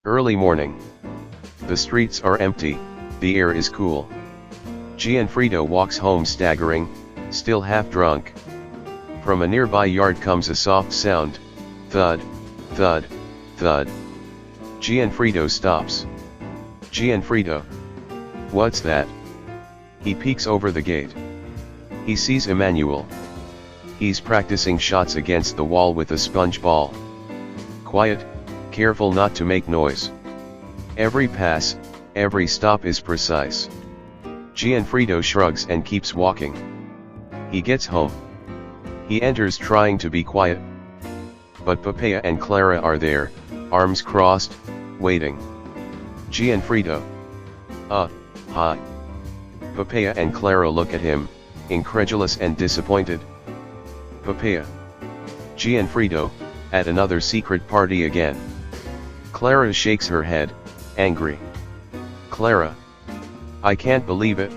Early morning. The streets are empty, the air is cool. Gianfrido walks home staggering, still half drunk. From a nearby yard comes a soft sound, thud, thud, thud. Gianfrido stops. Gianfrido. What's that? He peeks over the gate. He sees Emmanuel. He's practicing shots against the wall with a sponge ball. Quiet, careful not to make noise. Every pass, every stop is precise. Gianfrido shrugs and keeps walking. He gets home. He enters trying to be quiet. But Papaia and Clara are there, arms crossed, waiting. Gianfrido. Hi. Papaia and Clara look at him, incredulous and disappointed. Papaia. Gianfrido, at another secret party again. Clara shakes her head, angry. Clara. I can't believe it.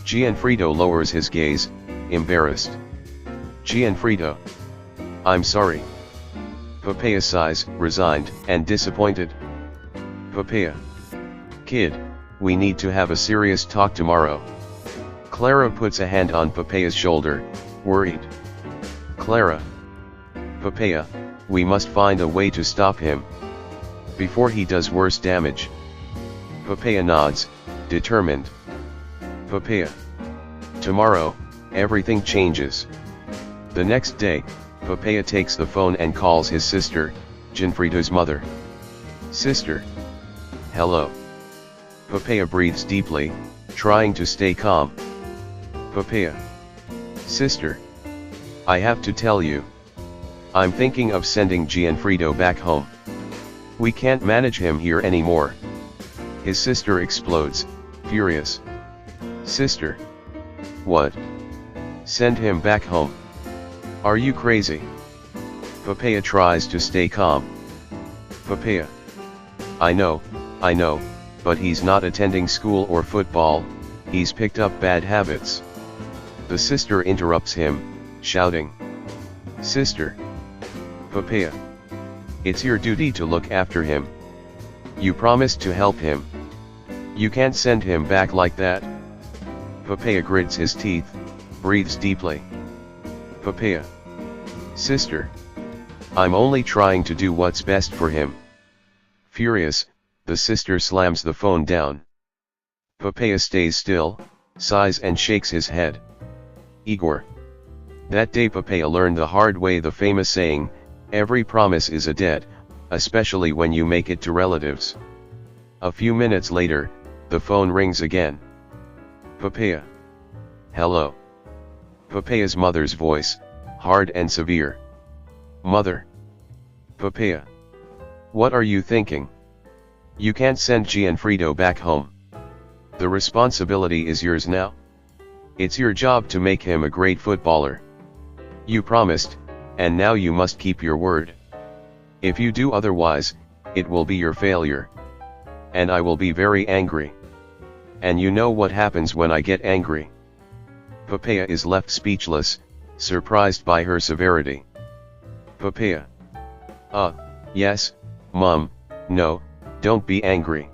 Gianfrido lowers his gaze, embarrassed. Gianfrido. I'm sorry. Papaia sighs, resigned and disappointed. Papaia. Kid, we need to have a serious talk tomorrow. Clara puts a hand on Papaia's shoulder, worried. Clara. Papaia, we must find a way to stop him before he does worse damage. Papaia nods, determined. Papaia. Tomorrow, everything changes. The next day, Papaia takes the phone and calls his sister, Gianfrido's mother. Sister. Hello. Papaia breathes deeply, trying to stay calm. Papaia. Sister. I have to tell you. I'm thinking of sending Gianfrido back home. We can't manage him here anymore. His sister explodes, furious. Sister. What? Send him back home. Are you crazy? Papaia tries to stay calm. Papaia. I know, but he's not attending school or football, he's picked up bad habits. The sister interrupts him, shouting. Sister. Papaia. It's your duty to look after him. You promised to help him. You can't send him back like that. Papaia grits his teeth, breathes deeply. Papaia. Sister. I'm only trying to do what's best for him. Furious, the sister slams the phone down. Papaia stays still, sighs and shakes his head. Igor. That day Papaia learned the hard way the famous saying, every promise is a debt, especially when you make it to relatives. A few minutes later, the phone rings again. Papaia. Hello. Papaia's mother's voice, hard and severe. Mother. Papaia. What are you thinking? You can't send Gianfrido back home. The responsibility is yours now. It's your job to make him a great footballer. You promised, and now you must keep your word. If you do otherwise, it will be your failure. And I will be very angry. And you know what happens when I get angry. Papaia is left speechless, surprised by her severity. Papaia. Yes, Mom, no, don't be angry.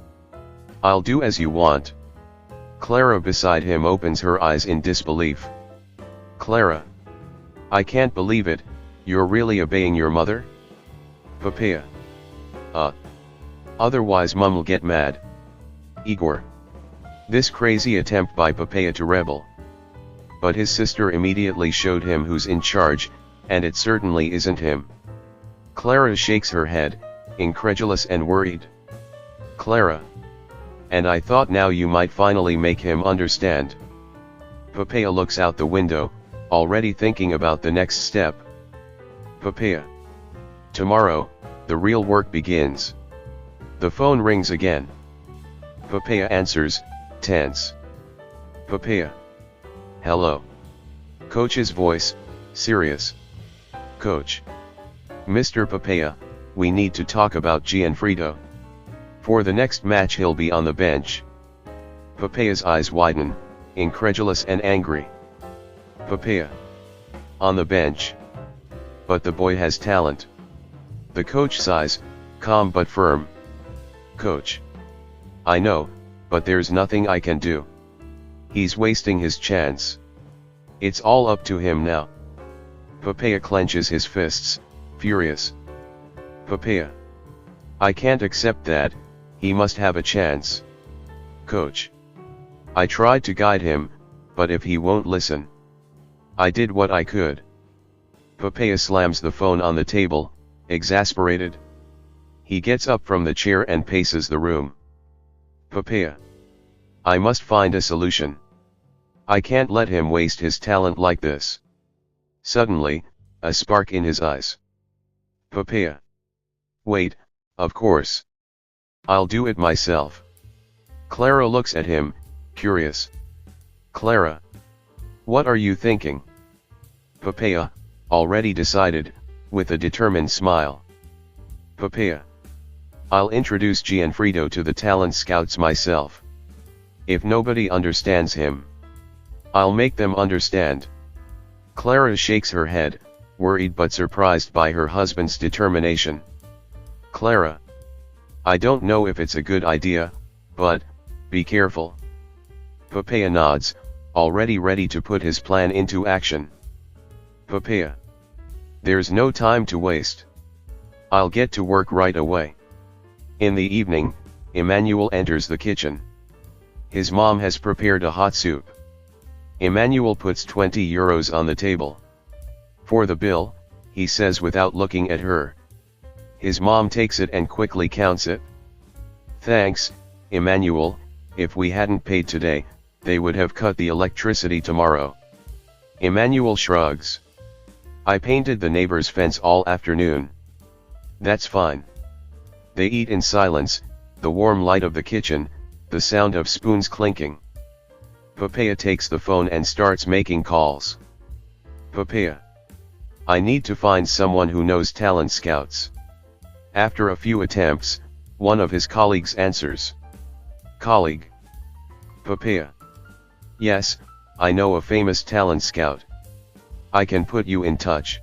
I'll do as you want. Clara beside him opens her eyes in disbelief. Clara. I can't believe it, you're really obeying your mother? Papaia. Otherwise Mum'll get mad. Igor. This crazy attempt by Papaia to rebel. But his sister immediately showed him who's in charge, and it certainly isn't him. Clara shakes her head, incredulous and worried. Clara. And I thought now you might finally make him understand. Papaia looks out the window, already thinking about the next step. Papaia. Tomorrow, the real work begins. The phone rings again. Papaia answers, tense. Papaia. Hello. Coach's voice, serious. Coach. Mr. Papaia, we need to talk about Gianfrido. For the next match he'll be on the bench. Papaia's eyes widen, incredulous and angry. Papaia. On the bench. But the boy has talent. The coach sighs, calm but firm. Coach. I know, but there's nothing I can do. He's wasting his chance. It's all up to him now. Papaia clenches his fists, furious. Papaia. I can't accept that, he must have a chance. Coach. I tried to guide him, but if he won't listen. I did what I could. Papaia slams the phone on the table, exasperated. He gets up from the chair and paces the room. Papaia. I must find a solution. I can't let him waste his talent like this. Suddenly, a spark in his eyes. Papaia. Wait, of course. I'll do it myself. Clara looks at him, curious. Clara. What are you thinking? Papaia, already decided, with a determined smile. Papaia. I'll introduce Gianfrido to the talent scouts myself. If nobody understands him, I'll make them understand. Clara shakes her head, worried but surprised by her husband's determination. Clara. I don't know if it's a good idea, but, be careful. Papaia nods, already ready to put his plan into action. Papaia. There's no time to waste. I'll get to work right away. In the evening, Emmanuel enters the kitchen. His mom has prepared a hot soup. Emmanuel puts 20 euros on the table. For the bill, he says without looking at her. His mom takes it and quickly counts it. Thanks, Emmanuel, if we hadn't paid today, they would have cut the electricity tomorrow. Emmanuel shrugs. I painted the neighbor's fence all afternoon. That's fine. They eat in silence, the warm light of the kitchen, the sound of spoons clinking. Papaia takes the phone and starts making calls. Papaia. I need to find someone who knows talent scouts. After a few attempts, one of his colleagues answers. Colleague. Papaia. Yes, I know a famous talent scout. I can put you in touch.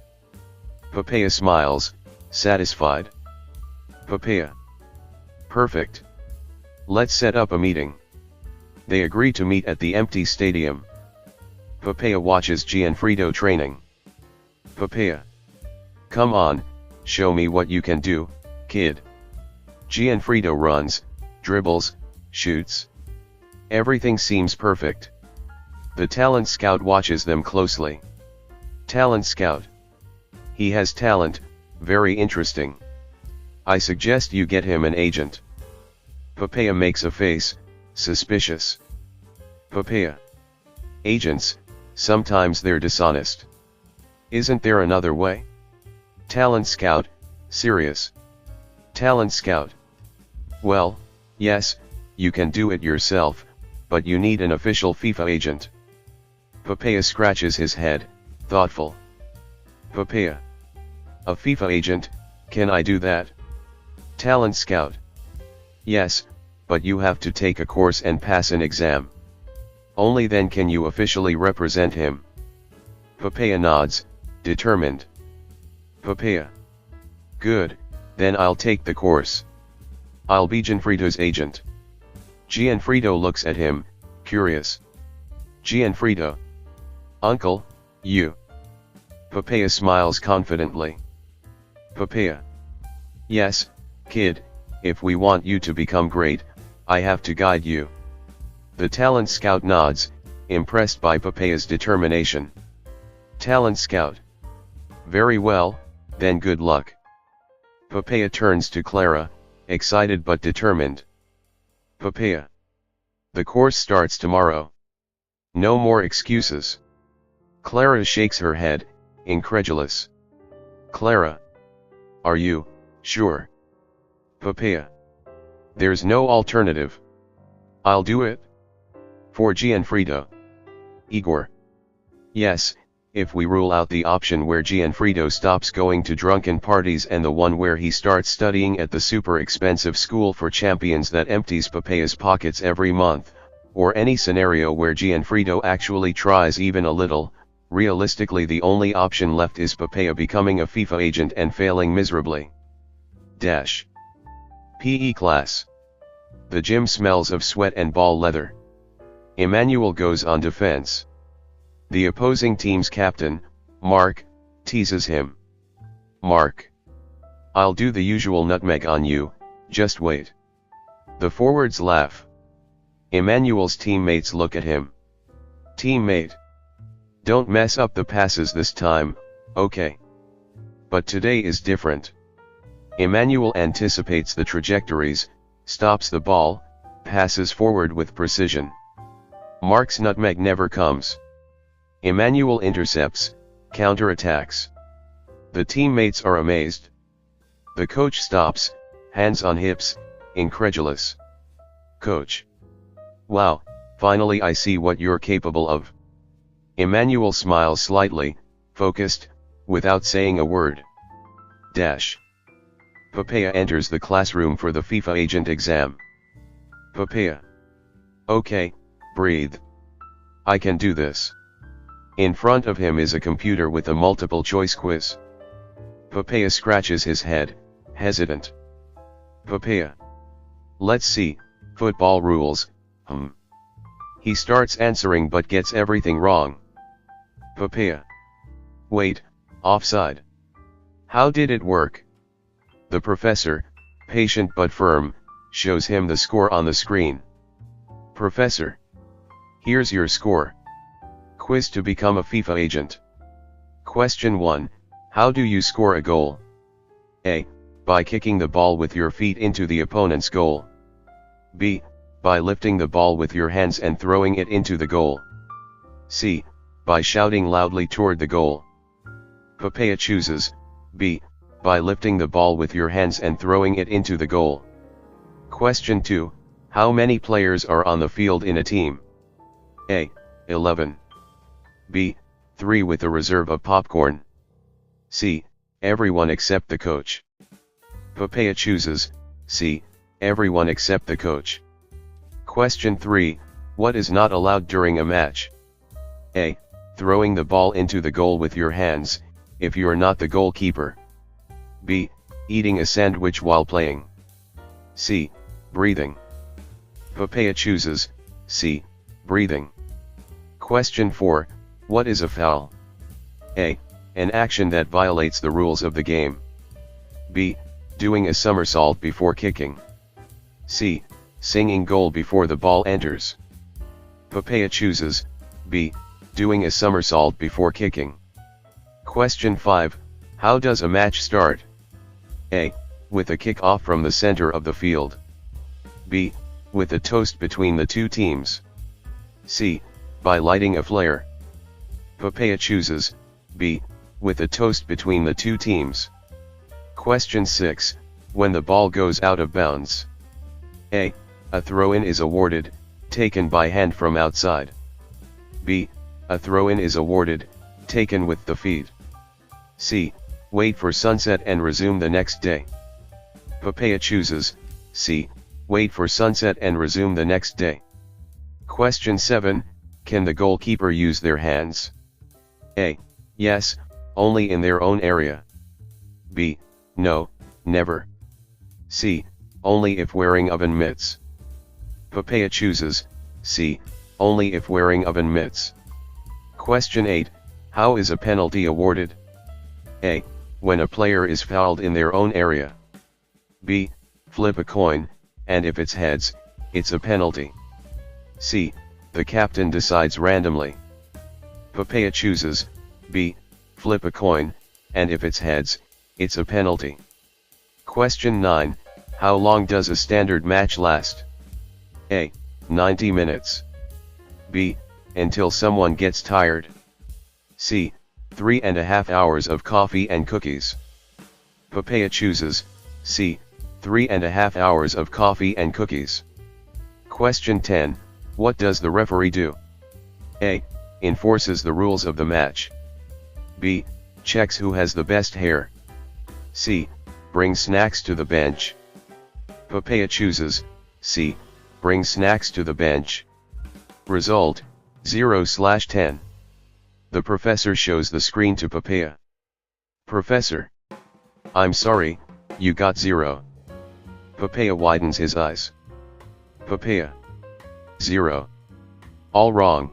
Papaia smiles, satisfied. Papaia. Perfect. Let's set up a meeting. They agree to meet at the empty stadium. Papaia watches Gianfrido training. Papaia. Come on, show me what you can do, kid. Gianfrido runs, dribbles, shoots. Everything seems perfect. The talent scout watches them closely. Talent scout. He has talent, very interesting. I suggest you get him an agent. Papaia makes a face, suspicious. Papaia. Agents, sometimes they're dishonest. Isn't there another way? Talent scout, serious. Talent scout. Well, yes, you can do it yourself, but you need an official FIFA agent. Papaia scratches his head, thoughtful. Papaia. A FIFA agent, can I do that? Talent scout. Yes, but you have to take a course and pass an exam. Only then can you officially represent him. Papaia nods, determined. Papaia. Good, then I'll take the course. I'll be Gianfrido's agent. Gianfrido looks at him, curious. Gianfrido. Uncle, you. Papaia smiles confidently. Papaia. Yes, kid, if we want you to become great, I have to guide you. The talent scout nods, impressed by Papaia's determination. Talent scout. Very well, then good luck. Papaia turns to Clara, excited but determined. Papaia. The course starts tomorrow. No more excuses. Clara shakes her head, incredulous. Clara. Are you sure? Papaia. There's no alternative. I'll do it. For Gianfrido. Igor. Yes, if we rule out the option where Gianfrido stops going to drunken parties and the one where he starts studying at the super expensive school for champions that empties Papaia's pockets every month, or any scenario where Gianfrido actually tries even a little, realistically the only option left is Papaia becoming a FIFA agent and failing miserably. PE class. The gym smells of sweat and ball leather. Emmanuel goes on defense. The opposing team's captain, Mark, teases him. Mark. I'll do the usual nutmeg on you, just wait. The forwards laugh. Emmanuel's teammates look at him. Teammate. Don't mess up the passes this time, okay? But today is different. Emmanuel anticipates the trajectories, stops the ball, passes forward with precision. Mark's nutmeg never comes. Emmanuel intercepts, counterattacks. The teammates are amazed. The coach stops, hands on hips, incredulous. Coach. Wow, finally I see what you're capable of. Emmanuel smiles slightly, focused, without saying a word. Papaia enters the classroom for the FIFA agent exam. Papaia. Okay, breathe. I can do this. In front of him is a computer with a multiple choice quiz. Papaia scratches his head, hesitant. Papaia. Let's see, football rules, He starts answering but gets everything wrong. Papaia. Wait, offside. How did it work? The professor, patient but firm, shows him the score on the screen. Professor. Here's your score. Quiz to become a FIFA agent. Question 1, how do you score a goal? A. By kicking the ball with your feet into the opponent's goal. B. By lifting the ball with your hands and throwing it into the goal. C. By shouting loudly toward the goal. Papaia chooses B. By lifting the ball with your hands and throwing it into the goal. Question 2, how many players are on the field in a team? A. 11. B. 3 with a reserve of popcorn. C. Everyone except the coach. Papaia chooses C. Everyone except the coach. Question 3, what is not allowed during a match? A. Throwing the ball into the goal with your hands, if you are not the goalkeeper. B. Eating a sandwich while playing. C. Breathing. Papaia chooses C. Breathing. Question 4, what is a foul? A. An action that violates the rules of the game. B. Doing a somersault before kicking. C. Singing goal before the ball enters. Papaia chooses B. Doing a somersault before kicking. Question 5, how does a match start? A. With a kick off from the center of the field. B. With a toast between the two teams. C. By lighting a flare. Papaia chooses B. With a toast between the two teams. Question 6, when the ball goes out of bounds. A. A throw-in is awarded, taken by hand from outside. B. A throw-in is awarded, taken with the feet. C. Wait for sunset and resume the next day. Papaia chooses C. Wait for sunset and resume the next day. Question 7, can the goalkeeper use their hands? A. Yes, only in their own area. B. No, never. C. Only if wearing oven mitts. Papaia chooses C. Only if wearing oven mitts. Question 8, how is a penalty awarded? A. When a player is fouled in their own area. B. Flip a coin, and if it's heads, it's a penalty. C. The captain decides randomly. Papaia chooses B. Flip a coin, and if it's heads, it's a penalty. Question 9, how long does a standard match last? A. 90 minutes. B. Until someone gets tired. C. 3.5 hours of coffee and cookies. Papaia chooses C. 3.5 hours of coffee and cookies. Question 10, what does the referee do? A. Enforces the rules of the match. B. Checks who has the best hair. C. Brings snacks to the bench. Papaia chooses C. Brings snacks to the bench. Result, 0/10. The professor shows the screen to Papaia. Professor. I'm sorry, you got 0. Papaia widens his eyes. Papaia. 0. All wrong.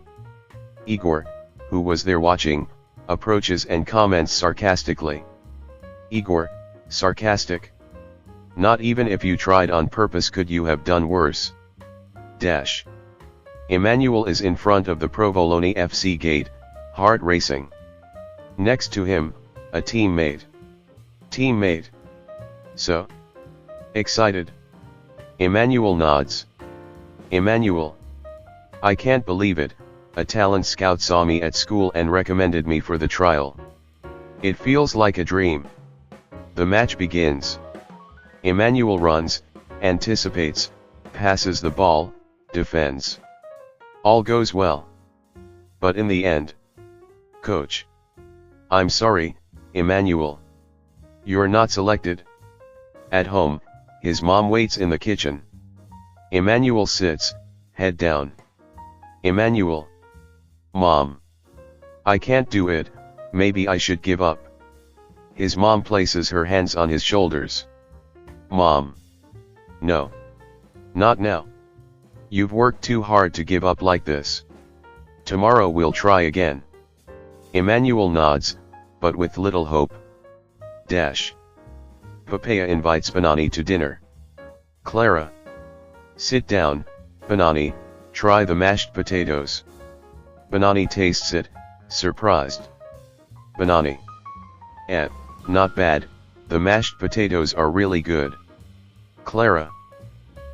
Igor, who was there watching, approaches and comments sarcastically. Igor, sarcastic? Not even if you tried on purpose could you have done worse. Dash. Emmanuel is in front of the Provolone FC gate, heart racing. Next to him, a teammate. Teammate. So? Excited. Emmanuel nods. Emmanuel. I can't believe it, a talent scout saw me at school and recommended me for the trial. It feels like a dream. The match begins. Emmanuel runs, anticipates, passes the ball, defends. All goes well. But in the end, coach. I'm sorry, Emmanuel. You're not selected. At home, his mom waits in the kitchen. Emmanuel sits, head down. Emmanuel. Mom. I can't do it, maybe I should give up. His mom places her hands on his shoulders. Mom. No. Not now. You've worked too hard to give up like this. Tomorrow we'll try again. Emmanuel nods, but with little hope. Dash. Papaia invites Banani to dinner. Clara. Sit down, Banani, try the mashed potatoes. Banani tastes it, surprised. Banani. Not bad, the mashed potatoes are really good. Clara.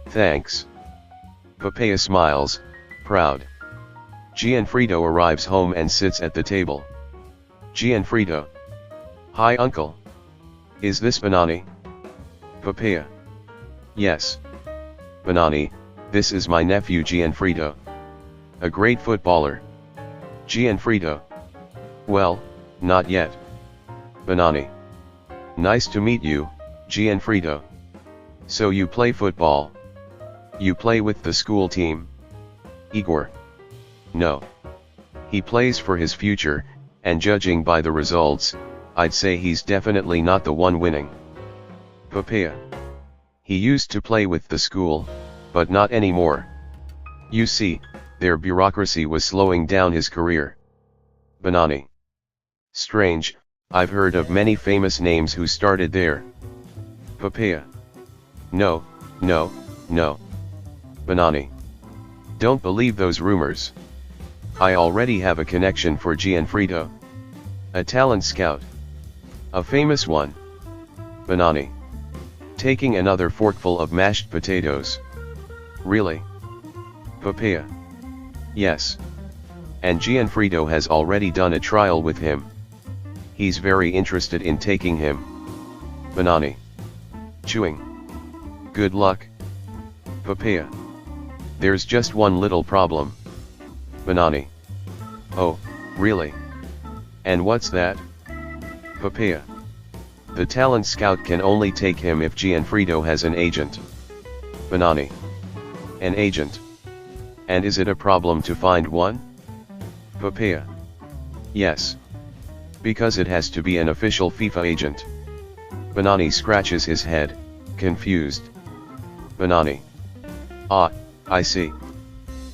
Thanks. Papaia smiles, proud. Gianfrido arrives home and sits at the table. Gianfrido. Hi uncle. Is this Banani? Papaia. Yes. Banani, this is my nephew Gianfrido. A great footballer. Gianfrido. Well, not yet. Banani. Nice to meet you, Gianfrido. So you play football? You play with the school team? Igor. No. He plays for his future, and judging by the results, I'd say he's definitely not the one winning. Papaia. He used to play with the school, but not anymore. You see, their bureaucracy was slowing down his career. Banani. Strange, I've heard of many famous names who started there. Papaia. No. Banani. Don't believe those rumors. I already have a connection for Gianfrido. A talent scout. A famous one. Banani. Taking another forkful of mashed potatoes. Really? Papaia. Yes. And Gianfrido has already done a trial with him. He's very interested in taking him. Banani. Chewing. Good luck. Papaia. There's just one little problem. Banani. Oh, really? And what's that? Papaia. The talent scout can only take him if Gianfrido has an agent. Banani. An agent? And is it a problem to find one? Papaia. Yes. Because it has to be an official FIFA agent. Banani scratches his head, confused. Banani. Ah, I see.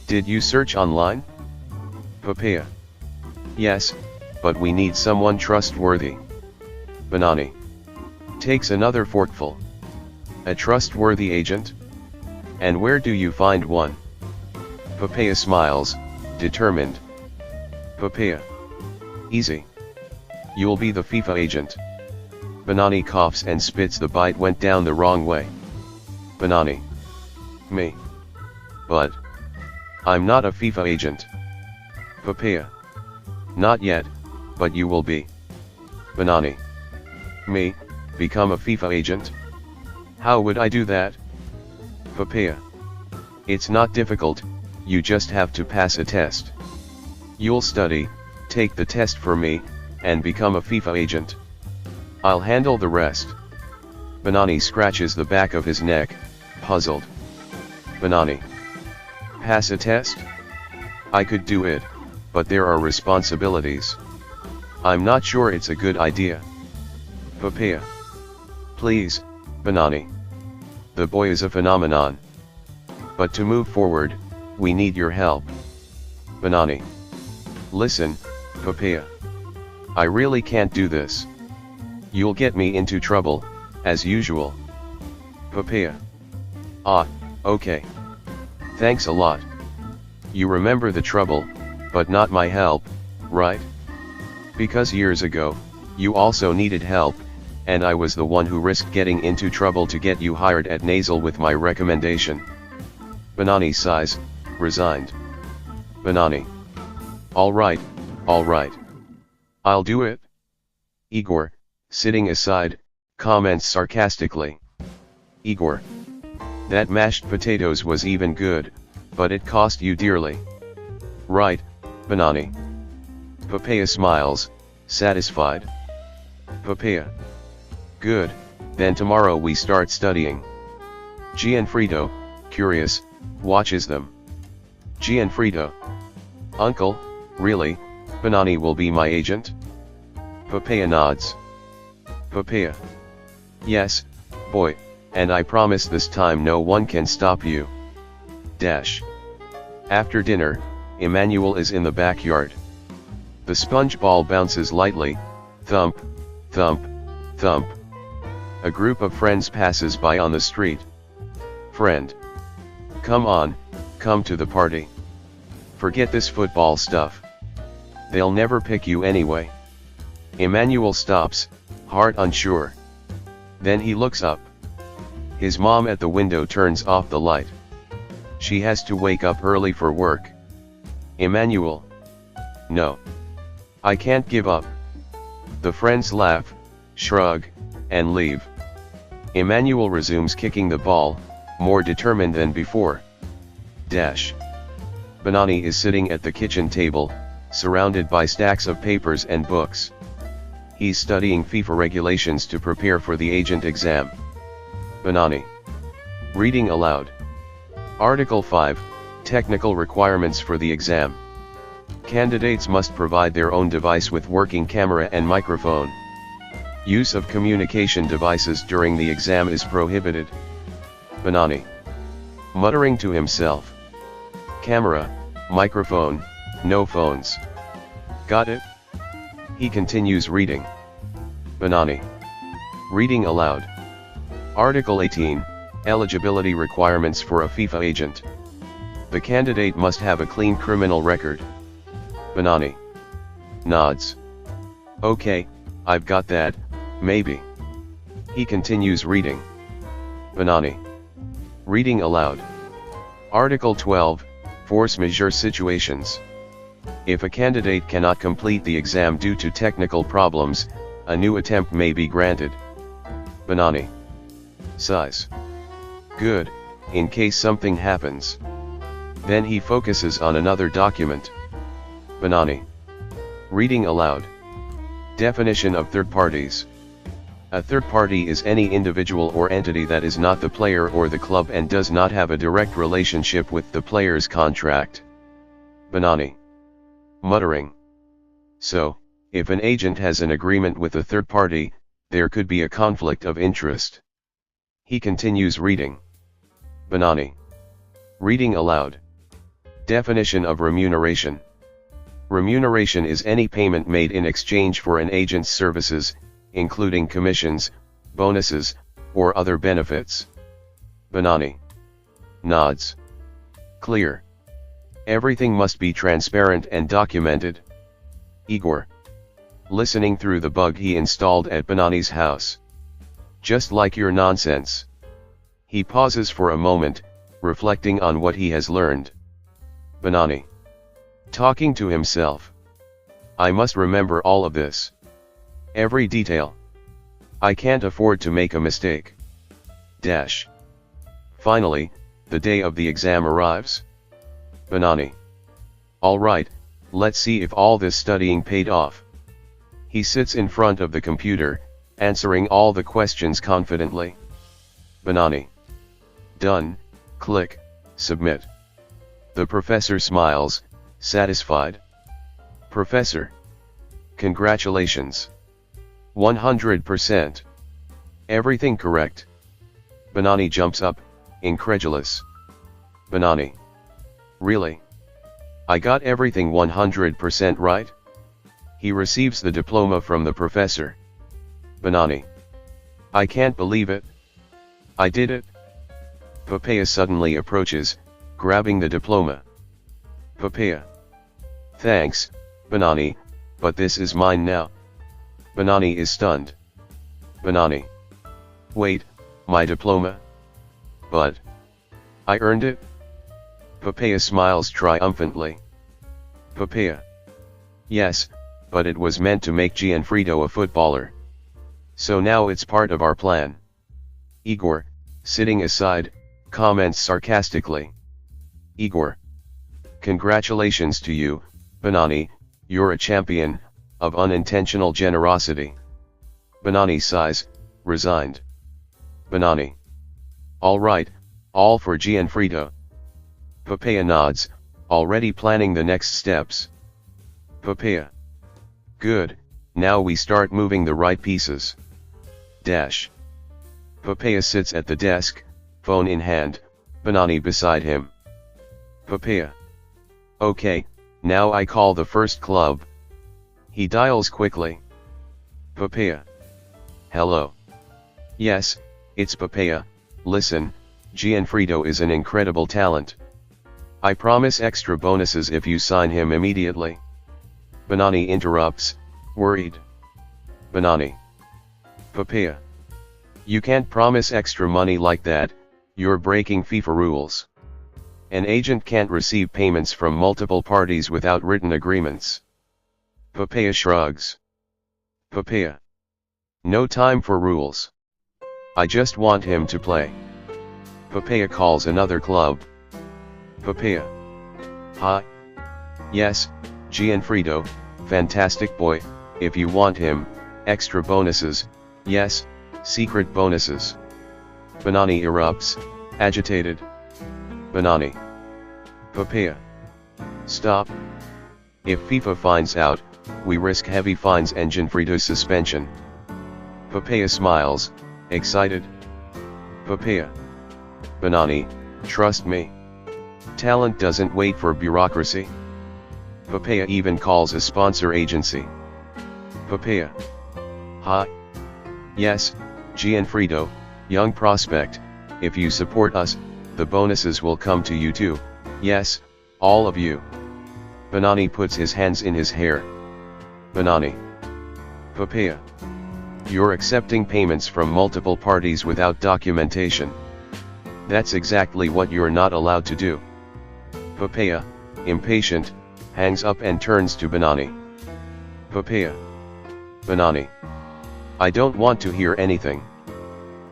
Did you search online? Papaia. Yes, but we need someone trustworthy. Banani. Takes another forkful. A trustworthy agent? And where do you find one? Papaia smiles, determined. Papaia. Easy. You'll be the FIFA agent. Banani coughs and spits. The bite went down the wrong way. Banani. Me. But. I'm not a FIFA agent. Papaia. Not yet, but you will be. Banani. Me, become a FIFA agent? How would I do that? Papaia. It's not difficult, you just have to pass a test. You'll study, take the test for me, and become a FIFA agent. I'll handle the rest. Banani scratches the back of his neck, puzzled. Banani. Pass a test? I could do it, but there are responsibilities. I'm not sure it's a good idea. Papaia. Please, Banani. The boy is a phenomenon. But to move forward, we need your help. Banani. Listen, Papaia. I really can't do this. You'll get me into trouble, as usual. Papaia. Ah, okay. Thanks a lot. You remember the trouble, but not my help, right? Because years ago, you also needed help, and I was the one who risked getting into trouble to get you hired at Nasal with my recommendation. Banani sighs, resigned. Banani. Alright, alright. I'll do it. Igor, sitting aside, comments sarcastically. Igor. That mashed potatoes was even good, but it cost you dearly. Right, Banani. Papaia smiles, satisfied. Papaia. Good, then tomorrow we start studying. Gianfrido, curious, watches them. Gianfrido. Uncle, really, Banani will be my agent? Papaia nods. Papaia. Yes, boy, and I promise this time no one can stop you. Dash. After dinner, Emmanuel is in the backyard. The sponge ball bounces lightly, thump, thump, thump. A group of friends passes by on the street. Friend. Come on, come to the party. Forget this football stuff. They'll never pick you anyway. Emmanuel stops, heart unsure. Then he looks up. His mom at the window turns off the light. She has to wake up early for work. Emmanuel. No. I can't give up. The friends laugh, shrug, and leave. Emmanuel resumes kicking the ball, more determined than before. Dash. Banani is sitting at the kitchen table, surrounded by stacks of papers and books. He's studying FIFA regulations to prepare for the agent exam. Banani. Reading aloud. Article 5, Technical requirements for the exam. Candidates must provide their own device with working camera and microphone. Use of communication devices during the exam is prohibited. Banani. Muttering to himself. Camera, microphone, no phones. Got it? He continues reading. Banani. Reading aloud. Article 18, Eligibility requirements for a FIFA agent. The candidate must have a clean criminal record. Banani. Nods. Okay, I've got that, maybe. He continues reading. Banani. Reading aloud. Article 12, Force majeure situations. If a candidate cannot complete the exam due to technical problems, a new attempt may be granted. Banani. Sighs. Good, in case something happens. Then he focuses on another document. Banani. Reading aloud. Definition of third parties. A third party is any individual or entity that is not the player or the club and does not have a direct relationship with the player's contract. Banani. Muttering. So, if an agent has an agreement with a third party, there could be a conflict of interest. He continues reading. Banani. Reading aloud. Definition of remuneration. Remuneration is any payment made in exchange for an agent's services, including commissions, bonuses, or other benefits. Banani. Nods. Clear. Everything must be transparent and documented. Igor. Listening through the bug he installed at Banani's house. Just like your nonsense. He pauses for a moment, reflecting on what he has learned. Banani. Talking to himself. I must remember all of this. Every detail. I can't afford to make a mistake. Dash. Finally, the day of the exam arrives. Banani. Alright, let's see if all this studying paid off. He sits in front of the computer, answering all the questions confidently. Banani. Done, click, submit. The professor smiles, satisfied. Professor. Congratulations. 100%. Everything correct. Banani jumps up, incredulous. Banani. Really? I got everything 100% right? He receives the diploma from the professor. Banani. I can't believe it. I did it. Papaia suddenly approaches, grabbing the diploma. Papaia. Thanks, Banani, but this is mine now. Banani is stunned. Banani. Wait, my diploma? But I earned it? Papaia smiles triumphantly. Papaia. Yes, but it was meant to make Gianfrido a footballer. So now it's part of our plan. Igor, sitting aside, comments sarcastically. Igor. Congratulations to you, Banani, you're a champion of unintentional generosity. Banani sighs, resigned. Banani. All right, all for Gianfrido. Papaia nods, already planning the next steps. Papaia. Good, now we start moving the right pieces. Dash. Papaia sits at the desk, phone in hand, Banani beside him. Papaia. Okay, now I call the first club. He dials quickly. Papaia. Hello. Yes, it's Papaia. Listen, Gianfrido is an incredible talent. I promise extra bonuses if you sign him immediately. Banani interrupts, worried. Banani. Papaia. You can't promise extra money like that, you're breaking FIFA rules. An agent can't receive payments from multiple parties without written agreements. Papaia shrugs. Papaia. No time for rules. I just want him to play. Papaia calls another club. Papaia. Hi. Yes, Gianfrido, fantastic boy, if you want him, extra bonuses, yes, secret bonuses. Banani erupts, agitated. Banani. Papaia. Stop. If FIFA finds out, we risk heavy fines and Gianfrido's suspension. Papaia smiles, excited. Papaia. Banani, trust me. Talent doesn't wait for bureaucracy. Papaia even calls a sponsor agency. Papaia. Hi. Yes, Gianfrido, young prospect, if you support us, the bonuses will come to you too, yes, all of you. Banani puts his hands in his hair. Banani. Papaia. You're accepting payments from multiple parties without documentation. That's exactly what you're not allowed to do. Papaia, impatient, hangs up and turns to Banani. Papaia. Banani. I don't want to hear anything.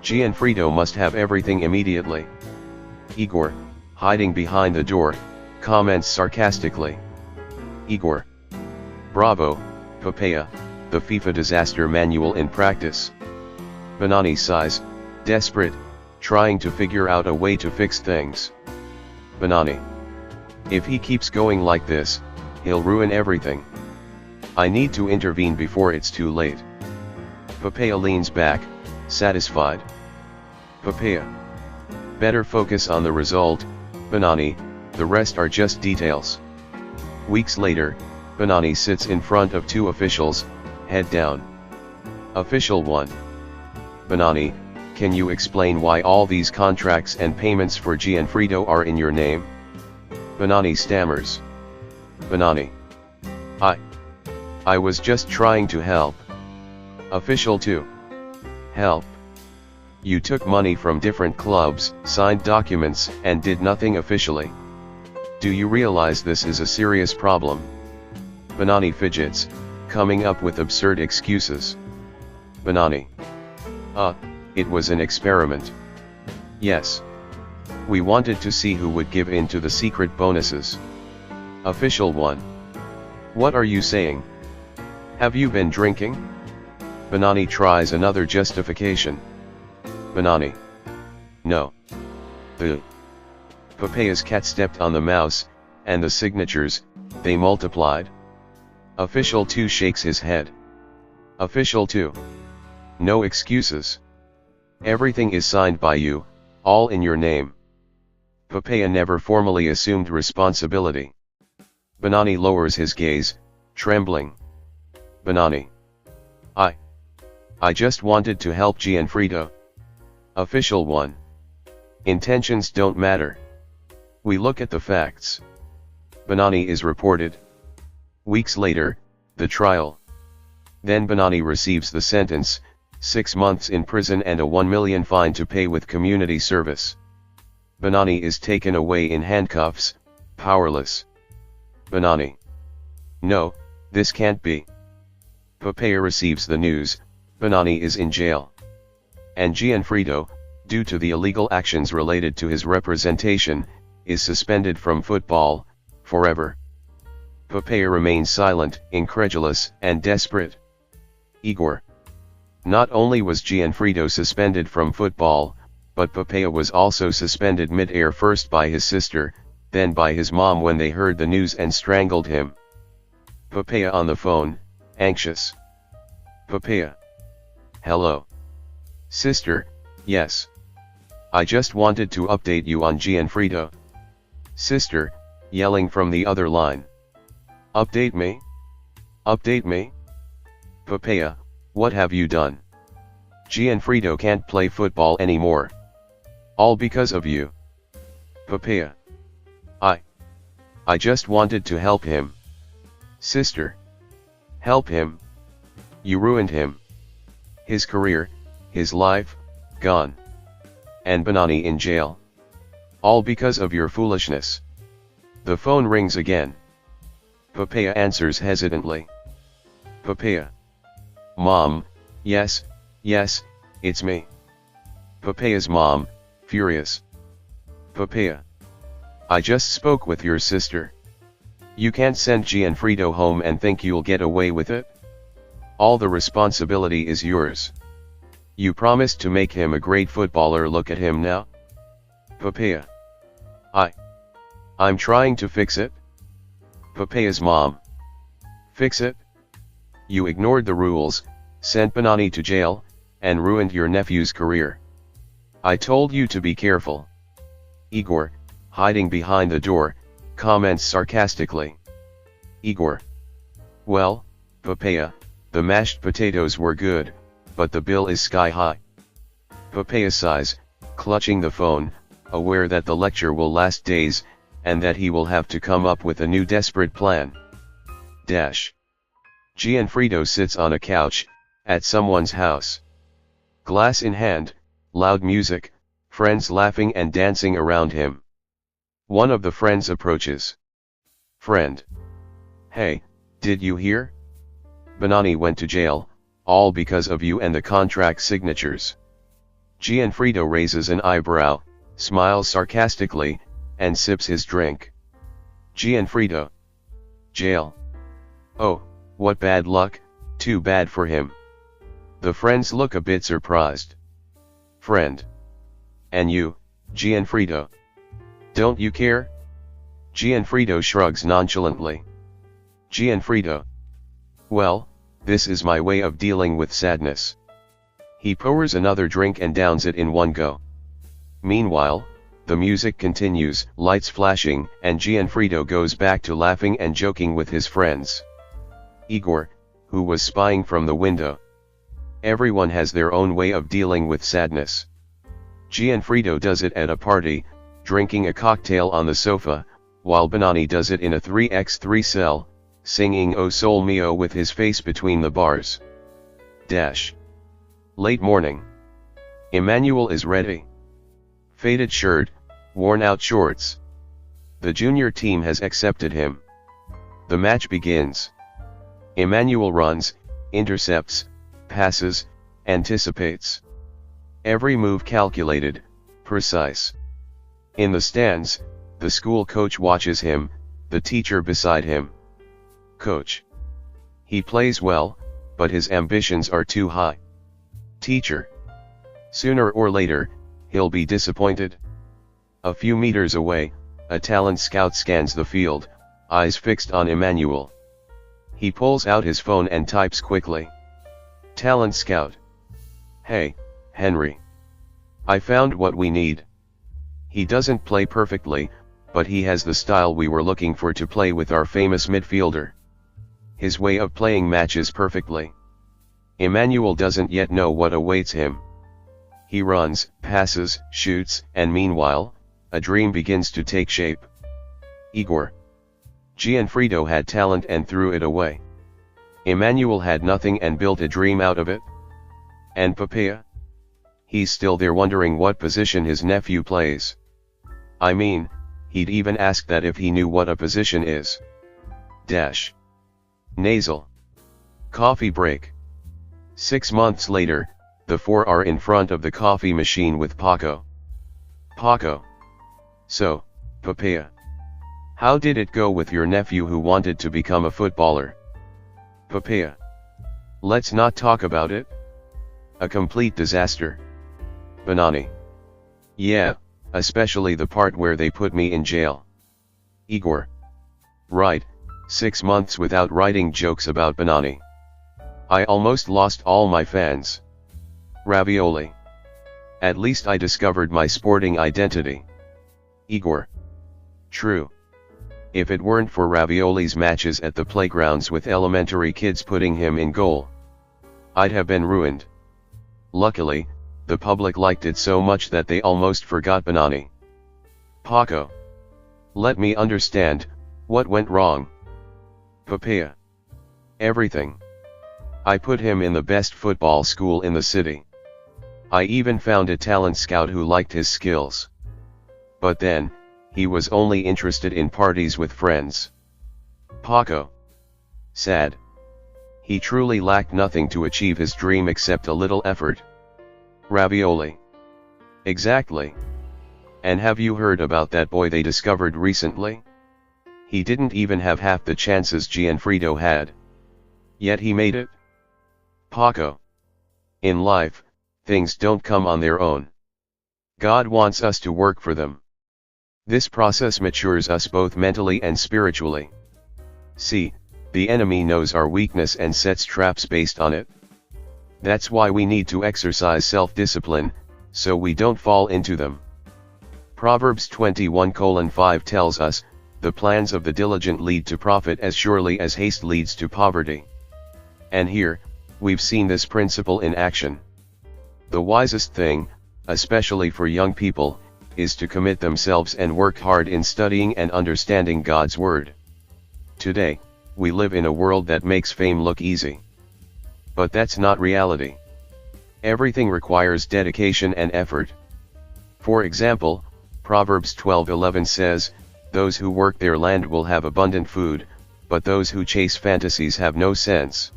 Gianfrido must have everything immediately. Igor, hiding behind the door, comments sarcastically. Igor. Bravo, Papaia, the FIFA disaster manual in practice. Banani sighs, desperate, trying to figure out a way to fix things. Banani. If he keeps going like this, he'll ruin everything. I need to intervene before it's too late. Papaia leans back, satisfied. Papaia. Better focus on the result, Banani, the rest are just details. Weeks later, Banani sits in front of two officials, head down. Official 1. Banani, can you explain why all these contracts and payments for Gianfrido are in your name? Banani stammers. Banani. I was just trying to help. Official 2. Help. You took money from different clubs, signed documents, and did nothing officially. Do you realize this is a serious problem? Banani fidgets, coming up with absurd excuses. Banani. It was an experiment. Yes. We wanted to see who would give in to the secret bonuses. Official 1. What are you saying? Have you been drinking? Banani tries another justification. Banani. No. Papaia's cat stepped on the mouse, and the signatures, they multiplied. Official 2 shakes his head. Official 2. No excuses. Everything is signed by you, all in your name. Papaia never formally assumed responsibility. Banani lowers his gaze, trembling. Banani. I just wanted to help Gianfrido. Official 1. Intentions don't matter. We look at the facts. Banani is reported. Weeks later, the trial. Then Banani receives the sentence, 6 months in prison and a 1 million fine to pay with community service. Banani is taken away in handcuffs, powerless. Banani. No, this can't be. Papaia receives the news, Banani is in jail. And Gianfrido, due to the illegal actions related to his representation, is suspended from football, forever. Papaia remains silent, incredulous, and desperate. Igor. Not only was Gianfrido suspended from football, but Papaia was also suspended mid-air, first by his sister, then by his mom when they heard the news and strangled him. Papaia on the phone, anxious. Papaia. Hello. Sister, yes. I just wanted to update you on Gianfrido. Sister, yelling from the other line. Update me? Update me? Papaia, what have you done? Gianfrido can't play football anymore. All because of you. Papaia. I just wanted to help him. Sister. Help him? You ruined him. His career, his life, gone. And Banani in jail. All because of your foolishness. The phone rings again. Papaia answers hesitantly. Papaia. Mom, yes, it's me. Papaia's mom, furious. Papaia. I just spoke with your sister. You can't send Gianfrido home and think you'll get away with it? All the responsibility is yours. You promised to make him a great footballer, look at him now. Papaia. I'm trying to fix it. Papaia's mom. Fix it? You ignored the rules, sent Banani to jail, and ruined your nephew's career. I told you to be careful. Igor, hiding behind the door, comments sarcastically. Igor. Well, Papaia, the mashed potatoes were good, but the bill is sky high. Papaia sighs, clutching the phone, aware that the lecture will last days, and that he will have to come up with a new desperate plan. Gianfrido sits on a couch, at someone's house. Glass in hand, loud music, friends laughing and dancing around him. One of the friends approaches. Friend. Hey, did you hear? Banani went to jail, all because of you and the contract signatures. Gianfrido raises an eyebrow, smiles sarcastically, and sips his drink. Gianfrido. Jail. Oh, what bad luck, too bad for him. The friends look a bit surprised. Friend. And you, Gianfrido? Don't you care? Gianfrido shrugs nonchalantly. Gianfrido. Well, this is my way of dealing with sadness. He pours another drink and downs it in one go. Meanwhile, the music continues, lights flashing, and Gianfrido goes back to laughing and joking with his friends. Igor, who was spying from the window. Everyone has their own way of dealing with sadness. Gianfrido does it at a party, drinking a cocktail on the sofa, while Banani does it in a 3x3 cell, singing O Sol Mio with his face between the bars. Late morning. Emmanuel is ready. Faded shirt, worn out shorts. The junior team has accepted him. The match begins. Emmanuel runs, intercepts, passes, anticipates. Every move calculated, precise. In the stands, the school coach watches him, the teacher beside him. Coach. He plays well, but his ambitions are too high. Teacher. Sooner or later, he'll be disappointed. A few meters away, a talent scout scans the field, eyes fixed on Emmanuel. He pulls out his phone and types quickly. Talent scout. Hey, Henry. I found what we need. He doesn't play perfectly, but he has the style we were looking for to play with our famous midfielder. His way of playing matches perfectly. Emmanuel doesn't yet know what awaits him. He runs, passes, shoots, and meanwhile, a dream begins to take shape. Igor. Gianfrido had talent and threw it away. Emmanuel had nothing and built a dream out of it. And Papaia? He's still there wondering what position his nephew plays. I mean, he'd even ask that if he knew what a position is. Dash. Nasal. Coffee break. 6 months later, the four are in front of the coffee machine with Paco. Paco. So, Papaia. How did it go with your nephew who wanted to become a footballer? Papaia. Let's not talk about it. A complete disaster. Banani. Yeah, especially the part where they put me in jail. Igor. Right, 6 months without writing jokes about Banani. I almost lost all my fans. Ravioli. At least I discovered my sporting identity. Igor. True. If it weren't for Ravioli's matches at the playgrounds with elementary kids putting him in goal, I'd have been ruined. Luckily, the public liked it so much that they almost forgot Banani. Paco. Let me understand, what went wrong? Papaia. Everything. I put him in the best football school in the city. I even found a talent scout who liked his skills. But then, he was only interested in parties with friends. Paco. Sad. He truly lacked nothing to achieve his dream except a little effort. Ravioli. Exactly. And have you heard about that boy they discovered recently? He didn't even have half the chances Gianfrido had. Yet he made it. Paco. In life, things don't come on their own. God wants us to work for them. This process matures us both mentally and spiritually. See, the enemy knows our weakness and sets traps based on it. That's why we need to exercise self-discipline, so we don't fall into them. Proverbs 21:5 tells us, the plans of the diligent lead to profit as surely as haste leads to poverty. And here, we've seen this principle in action. The wisest thing, especially for young people, is to commit themselves and work hard in studying and understanding God's Word. Today, we live in a world that makes fame look easy. But that's not reality. Everything requires dedication and effort. For example, Proverbs 12:11 says, "Those who work their land will have abundant food, but those who chase fantasies have no sense."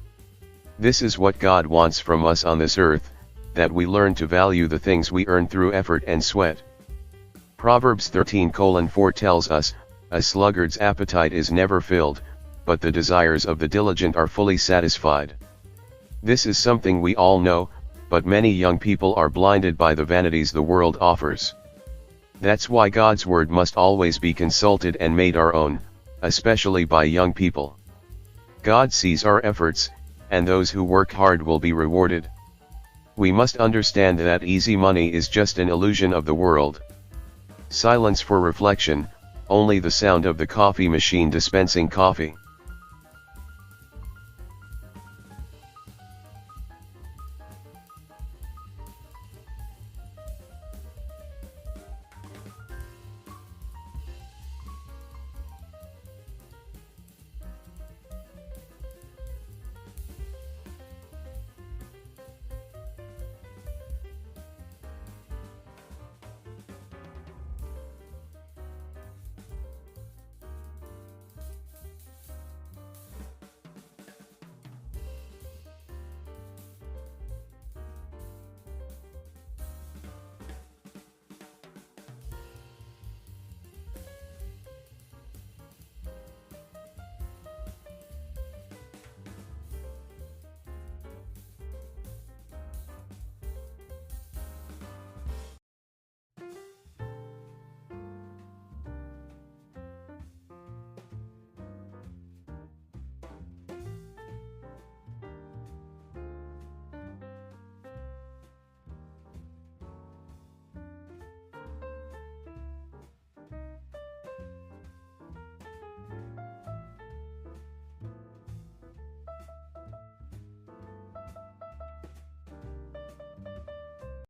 This is what God wants from us on this earth, that we learn to value the things we earn through effort and sweat. Proverbs 13:4 tells us, "A sluggard's appetite is never filled, but the desires of the diligent are fully satisfied." This is something we all know, but many young people are blinded by the vanities the world offers. That's why God's Word must always be consulted and made our own, especially by young people. God sees our efforts, and those who work hard will be rewarded. We must understand that easy money is just an illusion of the world. Silence for reflection, only the sound of the coffee machine dispensing coffee.